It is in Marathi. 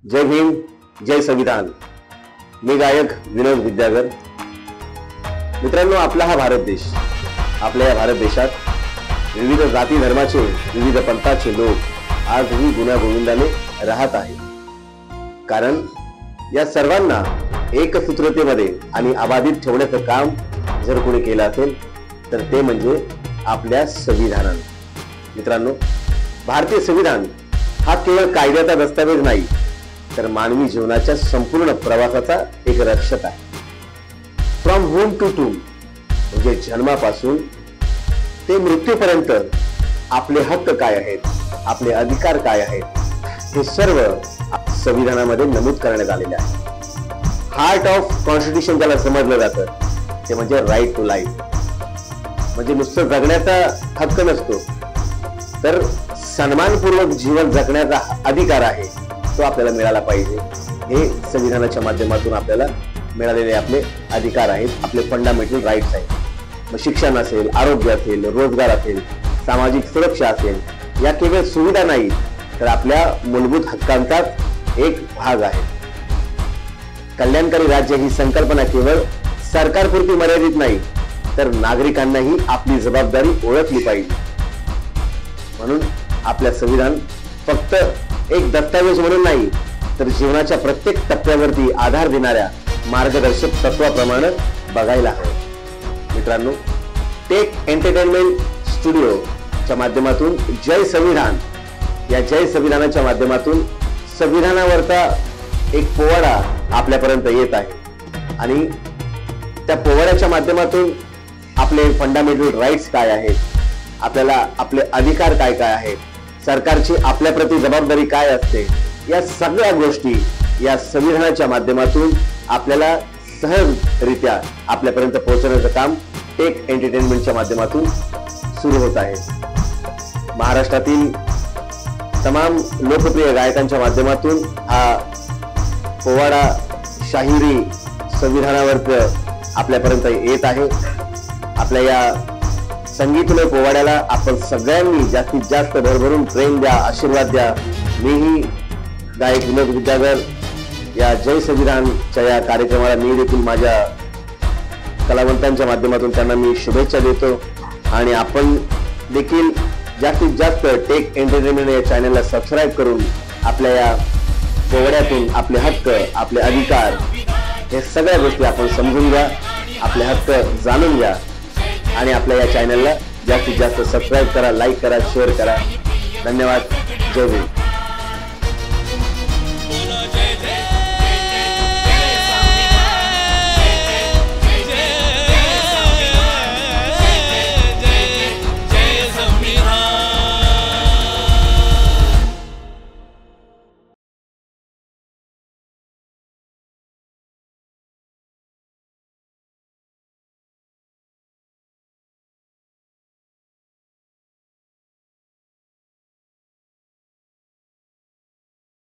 जय भीम, जय संविधान। मी गायक विनोद विद्यागर। मित्रांनो, आपला हा भारत देश, आपल्या या भारत देशात विविध जाती धर्माचे, विविध पंथाचे लोक आजही गुण्यागोविंदाने राहत आहेत। कारण या सर्वांना एकसूत्रतेमध्ये आणि अबाधित ठेवण्याचं काम जर कोणी केलं असेल तर ते म्हणजे आपल्या संविधानाने। मित्रांनो, भारतीय संविधान हा केवळ कायद्याचा दस्तावेज नाही तर मानवी जीवनाच्या संपूर्ण प्रवासाचा एक रक्षक आहे। फ्रॉम होम टू टूम म्हणजे जन्मापासून ते मृत्यूपर्यंत आपले हक्क काय आहेत, आपले अधिकार काय आहेत, हे सर्व संविधानामध्ये नमूद करण्यात आलेले आहे। हार्ट ऑफ कॉन्स्टिट्यूशन ज्याला समजलं जातं ते म्हणजे राईट टू लाईफ। म्हणजे नुसतं जगण्याचा हक्क नसतो तर सन्मानपूर्वक जीवन जगण्याचा अधिकार आहे, तो आपल्याला मिळाला पाहिजे। हे संविधानाच्या माध्यमातून आपल्याला मिळालेले आपले अधिकार आहेत, आपले फंडामेंटल राईट्स आहेत। मग शिक्षण असेल, आरोग्य असेल, रोजगार असेल, सामाजिक सुरक्षा असेल, या केवळ सुविधा नाही तर आपल्या मूलभूत हक्कांचाच एक भाग आहे। कल्याणकारी राज्य ही संकल्पना केवळ सरकारपुरती मर्यादित नाही तर नागरिकांनाही आपली जबाबदारी ओळखली पाहिजे। म्हणून आपल्या संविधान फक्त एक दस्तावेज म्हणून नाही तर जीवनाच्या प्रत्येक टप्प्यावरती आधार देणाऱ्या मार्गदर्शक तत्वाप्रमाणे बघायला हवे। मित्रांनो, टेक एंटरटेनमेंट स्टुडिओच्या माध्यमातून जय संविधान या जय संविधानाच्या माध्यमातून संविधानावरचा एक पोवाडा आपल्यापर्यंत येत आहे आणि त्या पोवाड्याच्या माध्यमातून आपले फंडामेंटल राईट्स काय आहेत, आपल्याला आपले अधिकार काय काय आहेत, सरकारची आपल्याप्रती जबाबदारी काय असते, या सगळ्या गोष्टी या संविधानाच्या माध्यमातून आपल्याला सहजरित्या आपल्यापर्यंत पोहोचवण्याचं काम टेक एंटरटेनमेंटच्या माध्यमातून सुरू होत आहे। महाराष्ट्रातील तमाम लोकप्रिय गायकांच्या माध्यमातून हा पोवाडा शाहिरी संविधानावर आपल्यापर्यंत येत आहे। आपल्या या संगीतमय पोवाड्याला आपण सगळ्यांनी जास्तीत जास्त भरभरून प्रेम द्या, आशीर्वाद द्या। मीही गायक विनोद विद्यागर या जय संविधानच्या या कार्यक्रमाला मी देखील माझ्या कलावंतांच्या माध्यमातून त्यांना मी शुभेच्छा देतो आणि आपण देखील जास्तीत जास्त टेक एंटरटेनमेंट या चॅनलला सबस्क्राईब करून आपल्या या पोवाड्यातून आपले हक्क, आपले अधिकार, हे सगळ्या गोष्टी आपण समजून घ्या, आपले हक्क जाणून घ्या आणि आपल्या या चॅनलला जास्तीत जास्त सबस्क्राईब करा, लाईक करा, शेअर करा। धन्यवाद। जय भीम।